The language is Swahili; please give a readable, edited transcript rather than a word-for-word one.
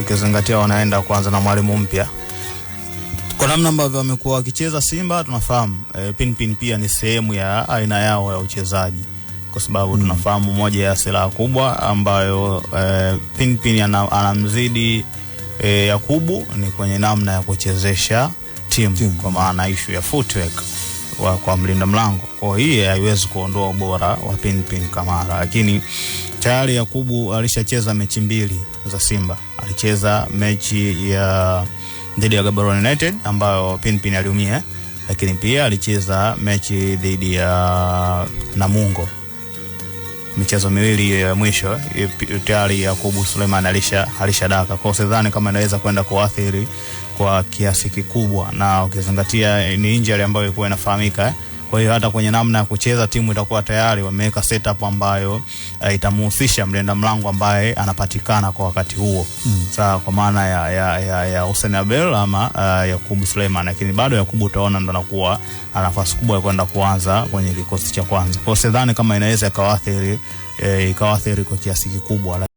ukizingatia wanaenda kuanza na mwalimu mpya. Kwa namna ambavyo wamekuwa wakicheza Simba tunafahamu Pinpin pia ni sehemu ya aina yao ya uchezaji, kwa sababu tunafahamu moja ya silaha kubwa ambayo Pinpin anamzidi Yakubu ni kwenye namna ya kuchezesha timu, kwa maana issue ya footwork kwa mlinda mlango. Kwa hiyo haiwezi kuondoa ubora wa Pinpin Kamara, lakini tayari Yakubu alishacheza mechi 2 za Simba. Alicheza mechi ya dhidi ya Gaborone United ambayo Pinpin aliumia, lakini pia alicheza mechi dhidi ya Namungo. Michezo miwili ya mwisho tayari Yakubu Suleiman alishadaka. Kwa sidhani kama inaweza kwenda kuathiri kwa kiasi kikubwa, na ukizingatia ni injury ambayo ilikuwa inafahamika. Kwa hiyo hata kwenye namna ya kucheza timu itakuwa tayari wameweka setup ambayo itamhusisha mlinda mlango ambaye anapatikana kwa wakati huo. Sawa, kwa maana ya Hussein Abel ama Yakubu Suleiman, lakini bado Yakubu utaona ndo anakuwa ana nafasi kubwa ya kwenda kuanza kwenye kikosi cha kwanza. Kwa sidhani kama inaweza ikawaathiri kwa kiasi kikubwa.